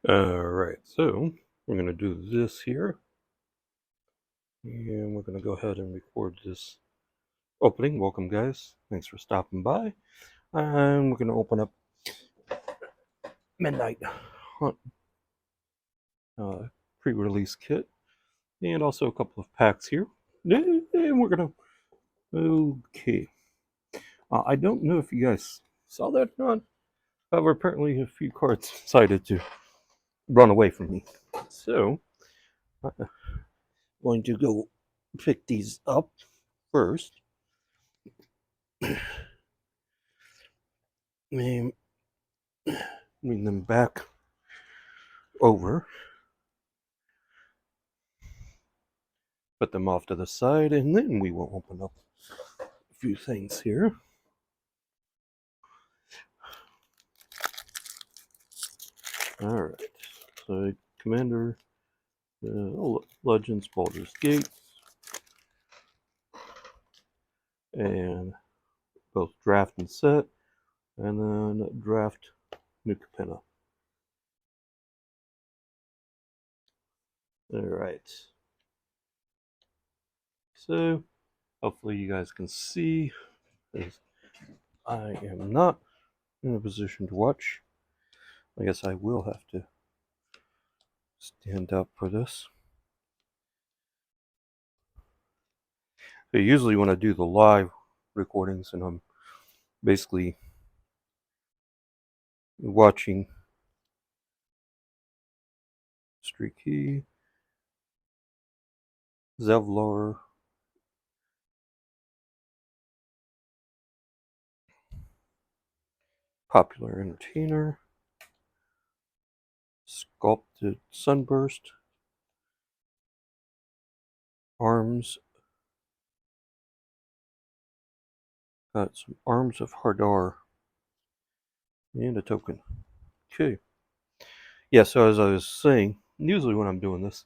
Alright, so we're going to do this here. And we're going to go ahead and record this opening. Welcome, guys. Thanks for stopping by. And we're going to open up Midnight Hunt pre-release kit. And also a couple of packs here. And we're going to... Okay. I don't know if you guys saw that or not. However, apparently a few cards decided to run away from me. So, I'm going to go pick these up first. And bring them back over. Put them off to the side, and then we will open up a few things here. Alright, so Commander, Legends, Baldur's Gate, and both Draft and Set, and then Draft New Capenna. Alright, so hopefully you guys can see, as I am not in a position to watch. I guess I will have to stand up for this. So usually when I do the live recordings and I'm basically watching Streaky, Zevlor, Popular Entertainer, Sculpted Sunburst, Arms, got some Arms of Hardar, and a token. Okay. Yeah, so as I was saying, usually when I'm doing this,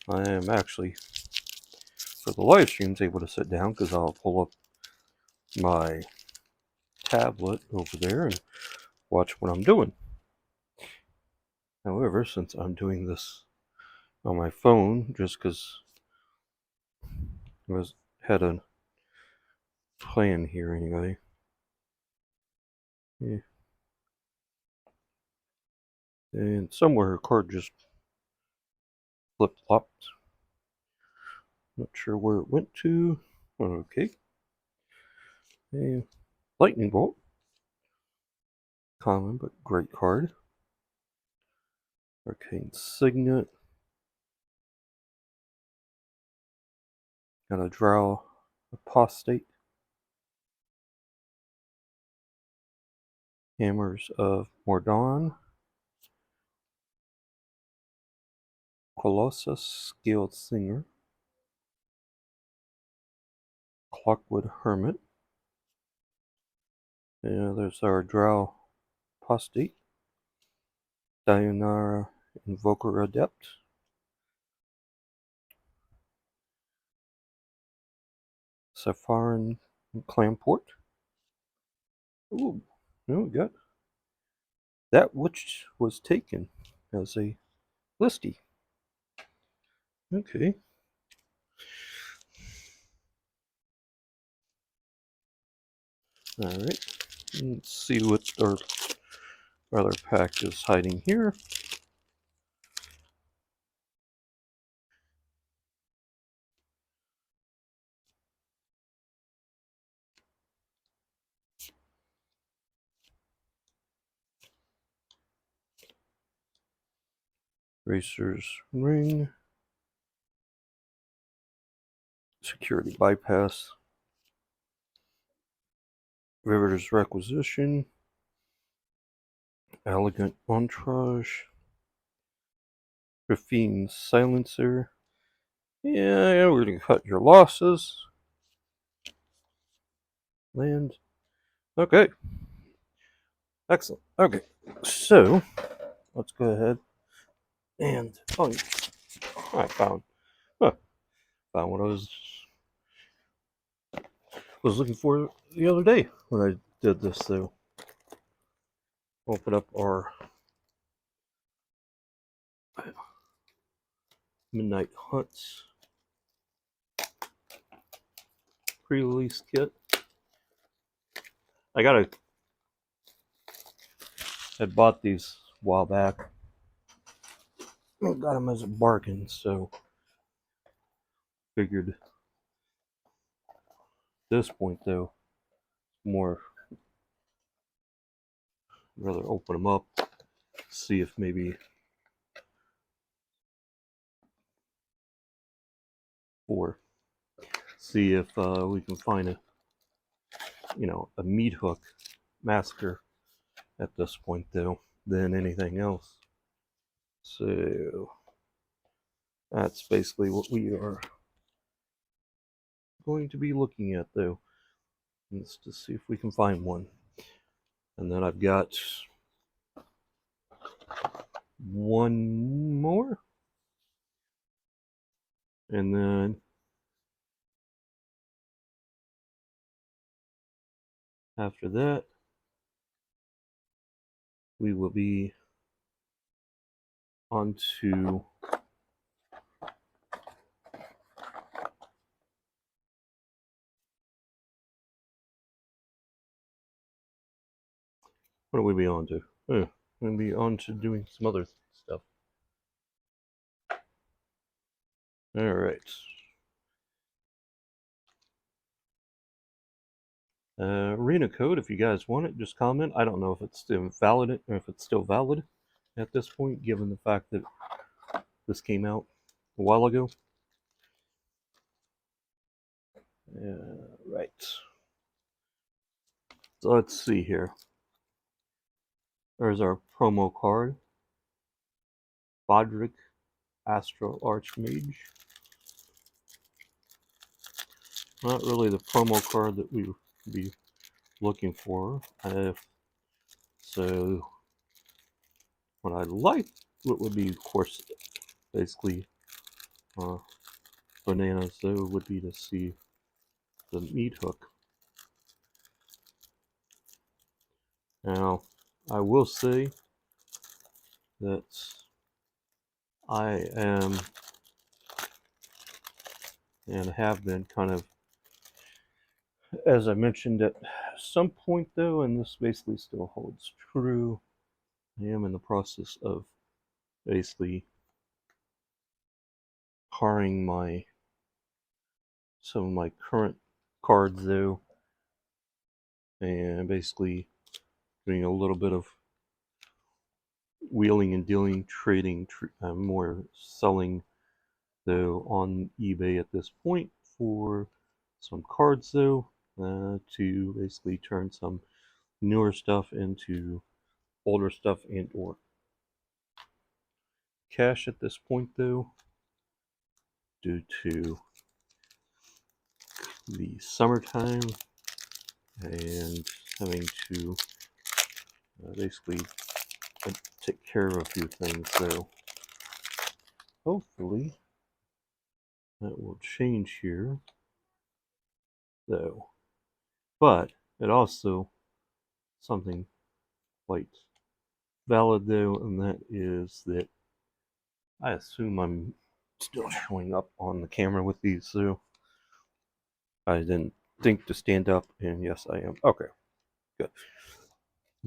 I am actually, for the live streams, able to sit down because I'll pull up my tablet over there and watch what I'm doing. However, since I'm doing this on my phone, just because I had a plan here anyway. Yeah. And somewhere a card just flip-flopped. Not sure where it went to. Okay. And Lightning Bolt. Common, but great card. Arcane Signet. Got a Drow Apostate. Hammers of Mordon. Colossus Scaled Singer. Clockwood Hermit. And there's our Drow Apostate. Dionara Invoker Adept. Sapphire Clamport. Ooh, no, we got That Which Was Taken as a listy. Okay. Alright. Let's see what our other pack is hiding here. Racer's Ring. Security Bypass. Riveter's Requisition. Elegant Entourage. Graphene Silencer. Yeah, we're going to cut your losses. Land. Okay. Excellent. Okay. So, let's go ahead and... Oh, I found what I was looking for the other day when I did this. So, open up our Midnight Hunts pre-release kit. I bought these a while back. I got them as a bargain, so figured at this point though, more rather open them up, see if maybe see if we can find a meat hook massacre at this point though than anything else. So that's basically what we are going to be looking at though, is to see if we can find one. And then I've got one more, and then after that we will be on to what will we be on to? We're going to be on to doing some other stuff. Alright. Arena code, if you guys want it, just comment. I don't know if it's still valid at this point, given the fact that this came out a while ago. Right. So let's see here. There's our promo card. Bodrick, Astral Archmage. Not really the promo card that we would be looking for. So what I'd like, what would be, of course, basically bananas, though, would be to see the meat hook. Now, I will say that I am and have been kind of, as I mentioned at some point though, and this basically still holds true, I am in the process of basically hiring some of my current cards though, and basically doing a little bit of wheeling and dealing, trading, more selling though on eBay at this point for some cards though, to basically turn some newer stuff into older stuff and or cash at this point though, due to the summertime and having to basically take care of a few things. So hopefully that will change here though, but it also something quite valid though, and that is that I assume I'm still showing up on the camera with these, so I didn't think to stand up, and yes I am. Okay, good.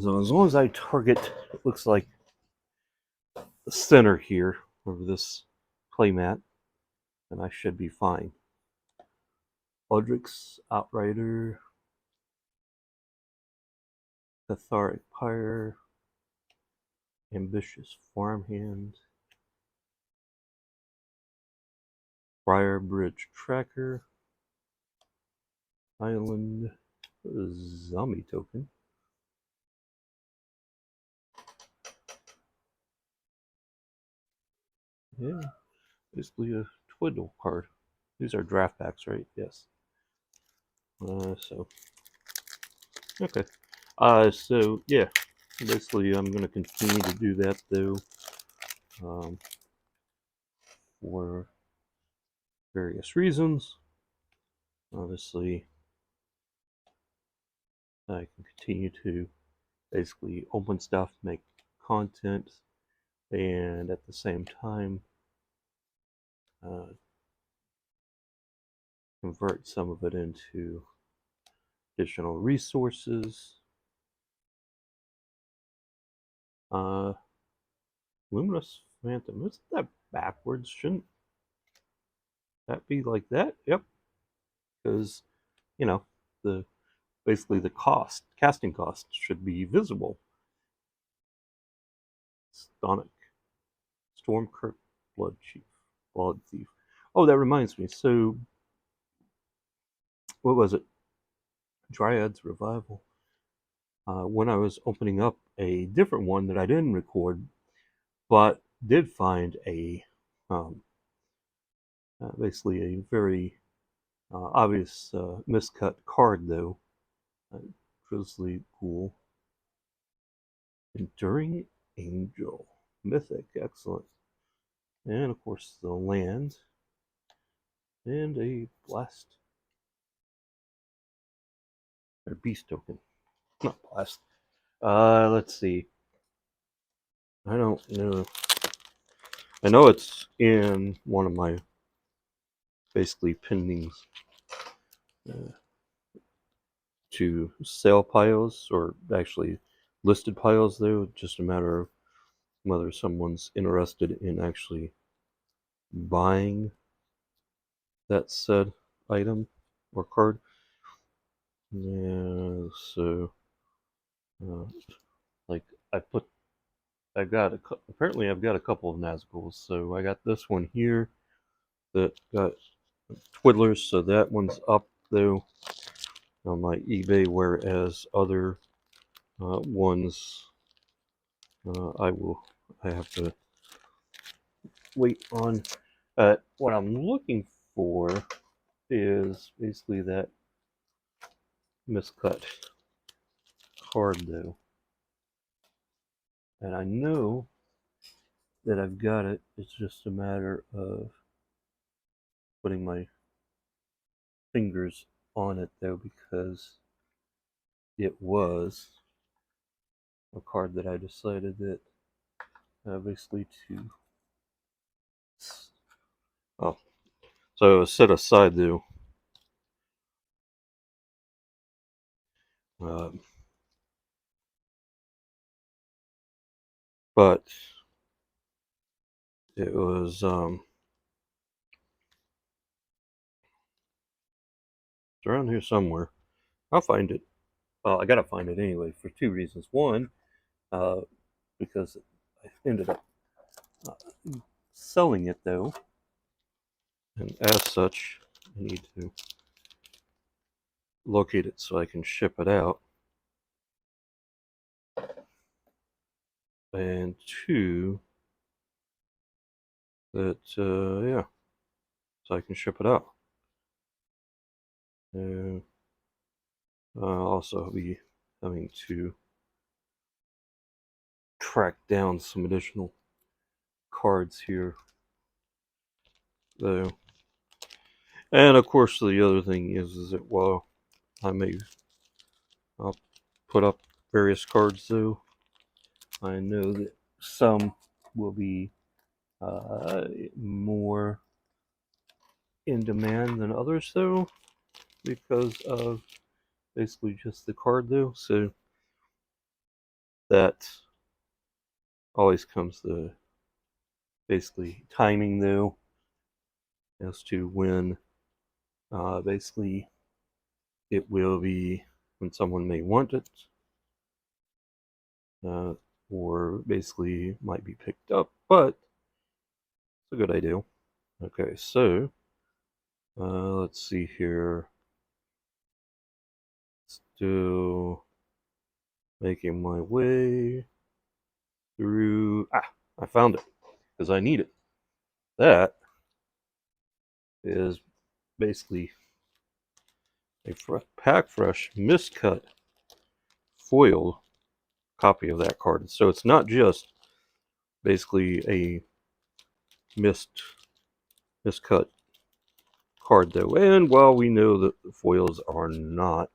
So as long as I target, it looks like the center here of this playmat, then I should be fine. Eldrix, Outrider, Catharic Pyre, Ambitious Farmhand, Briar Bridge Tracker, Island Zombie Token, yeah, basically a twiddle card. These are draft packs, right? Yes. So okay. So yeah, basically I'm going to continue to do that though, for various reasons. Obviously, I can continue to basically open stuff, make content, and at the same time convert some of it into additional resources. Luminous Phantom, isn't that backwards? Shouldn't that be like that? Yep, because you know the basically the casting cost should be visible. Stonic, Stormkirk, Blood Thief. Oh, that reminds me. So, what was it? Dryad's Revival. When I was opening up a different one that I didn't record, but did find a basically a very obvious miscut card, though. Grizzly Ghoul. Enduring Angel. Mythic. Excellent. And, of course, the land. And a blast. Or beast token. Not blast. Let's see. I don't know. I know it's in one of my basically pendings to sell piles, or actually listed piles, though. Just a matter of whether someone's interested in actually buying that said item or card. Yeah, so like apparently I've got a couple of Nazguls. So I got this one here that got Twiddlers, so that one's up though on my eBay, whereas other ones I have to wait on. What I'm looking for is basically that miscut card though, and I know that I've got it. It's just a matter of putting my fingers on it though, because it was a card that I decided that basically to so it was set aside though. But it was it's around here somewhere. I'll find it. Well, I gotta find it anyway for two reasons. One, because I ended up selling it though, and as such, I need to locate it so I can ship it out. And two, that yeah, so I can ship it out. And also I'll be having to track down some additional cards here though. And of course the other thing is that while I'll put up various cards though, I know that some will be more in demand than others though, because of basically just the card though. So that always comes to basically timing though, as to when basically it will be, when someone may want it, or basically might be picked up, but it's a good idea. Okay, so let's see here. Still making my way through. I found it because I need it. That is basically a pack fresh miscut foiled copy of that card. So it's not just basically a miscut card though. And while we know that the foils are not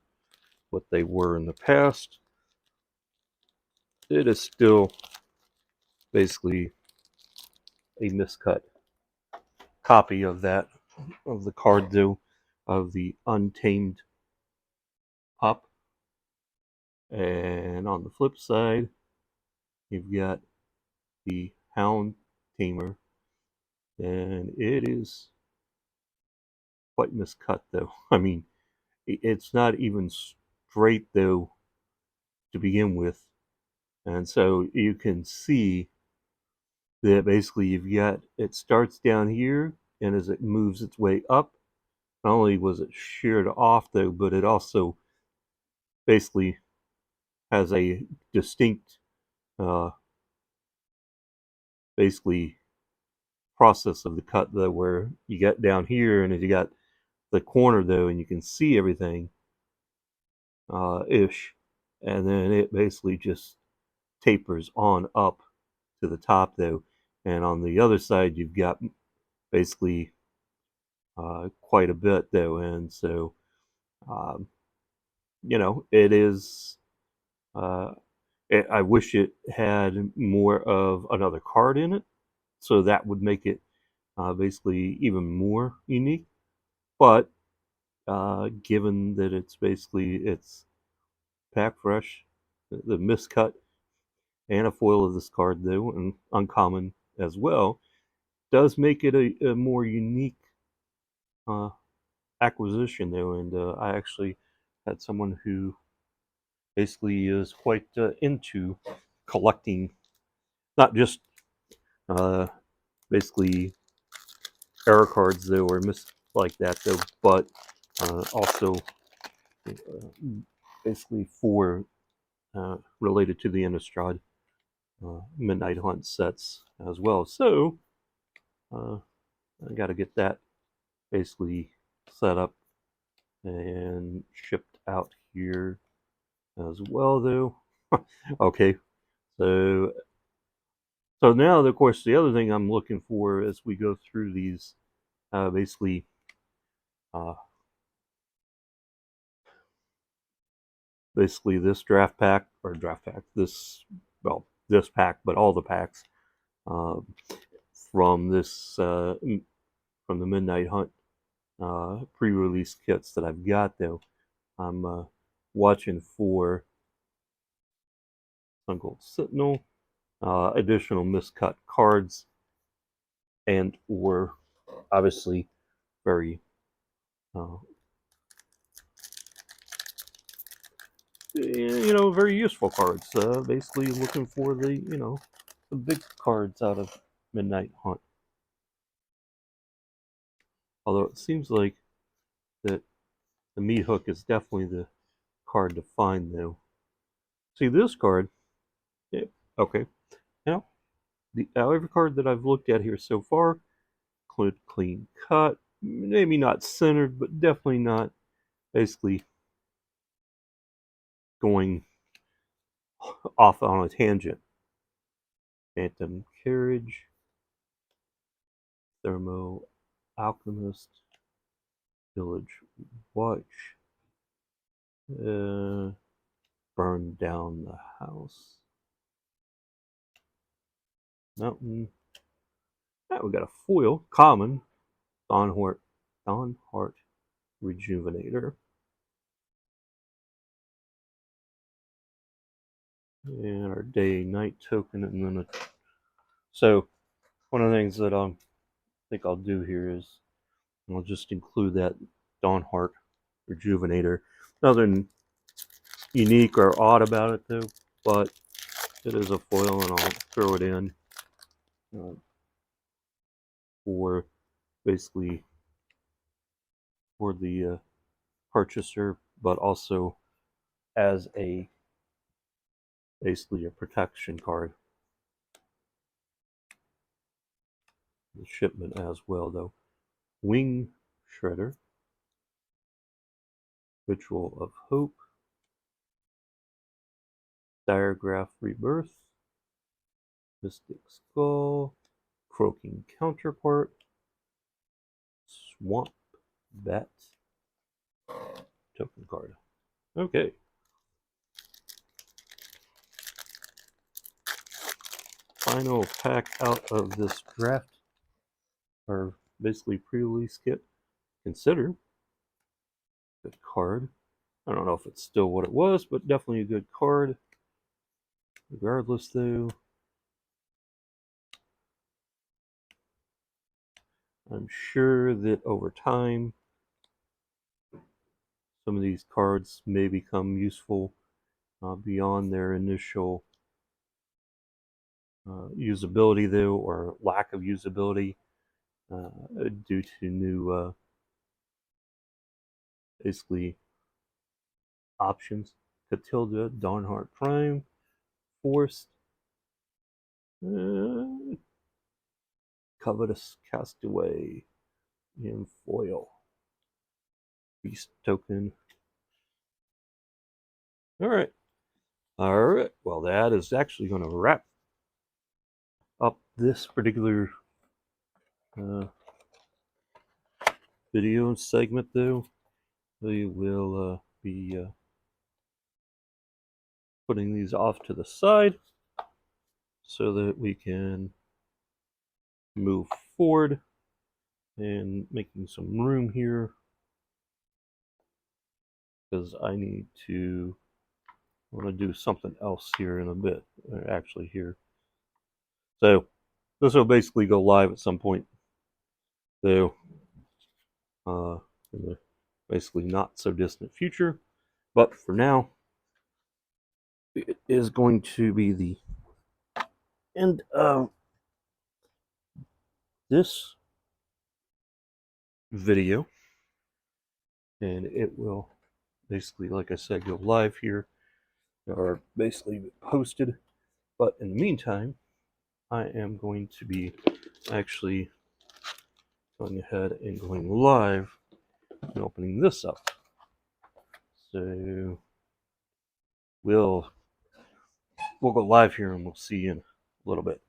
what they were in the past, it is still basically a miscut copy of that, of the card though, of the Untamed Pup. And on the flip side, you've got the Hound Tamer, and it is quite miscut though. I mean, it's not even straight though to begin with, and so you can see that basically you've got, it starts down here, and as it moves its way up, not only was it sheared off though, but it also basically has a distinct basically process of the cut though, where you get down here and you got the corner though, and you can see everything ish, and then it basically just tapers on up to the top though, and on the other side you've got basically quite a bit though, and so um, it is I wish it had more of another card in it, so that would make it basically even more unique. But given that it's pack fresh, the miscut and a foil of this card though, and uncommon as well, does make it a more unique uh, acquisition though. And I actually had someone who basically is quite into collecting, not just uh, basically error cards though, or miss like that though, but also uh, basically for related to the Innistrad Midnight Hunt sets as well. So I got to get that basically set up and shipped out here as well though. Okay, so now of course the other thing I'm looking for as we go through these basically this this pack, but all the packs uh, from this from the Midnight Hunt pre-release kits that I've got though. I'm watching for Sun Gold Sentinel, additional miscut cards, and or obviously very uh, very useful cards. Basically looking for the big cards out of Midnight Hunt. Although it seems like that the meat hook is definitely the card to find though. See this card, yeah, okay. Now every card that I've looked at here so far, clean cut, maybe not centered, but definitely not basically going off on a tangent. Phantom Carriage, Thermo Alchemist, Village Watch, Burn Down the House, Mountain. Now we got a foil, common, Dawnheart Rejuvenator. And our day-night token, and then so one of the things that I think I'll do here is I'll just include that Dawnheart Rejuvenator. Nothing unique or odd about it though, but it is a foil, and I'll throw it in for basically for the purchaser, but also as basically a protection card. The shipment as well though. Wing Shredder, Ritual of Hope, Diregraph Rebirth, Mystic Skull, Croaking Counterpart, Swamp Bat, token card. Okay. Final pack out of this draft our basically pre-release kit. Consider good card. I don't know if it's still what it was, but definitely a good card. Regardless, though, I'm sure that over time, some of these cards may become useful beyond their initial usability, though, or lack of usability due to new, basically, options. Catilda, Dawnheart Prime, Forced, Covetous Castaway, and Foil. Beast Token. Alright. Alright. Well, that is actually going to wrap up this particular video segment, though. We will be putting these off to the side so that we can move forward and making some room here, because I want to do something else here in a bit, actually here. So this will basically go live at some point, though, in the basically not so distant future. But for now, it is going to be the end of this video, and it will basically, like I said, go live here, or basically posted. But in the meantime, I am going to be actually going ahead and going live and opening this up. So we'll go live here, and we'll see you in a little bit.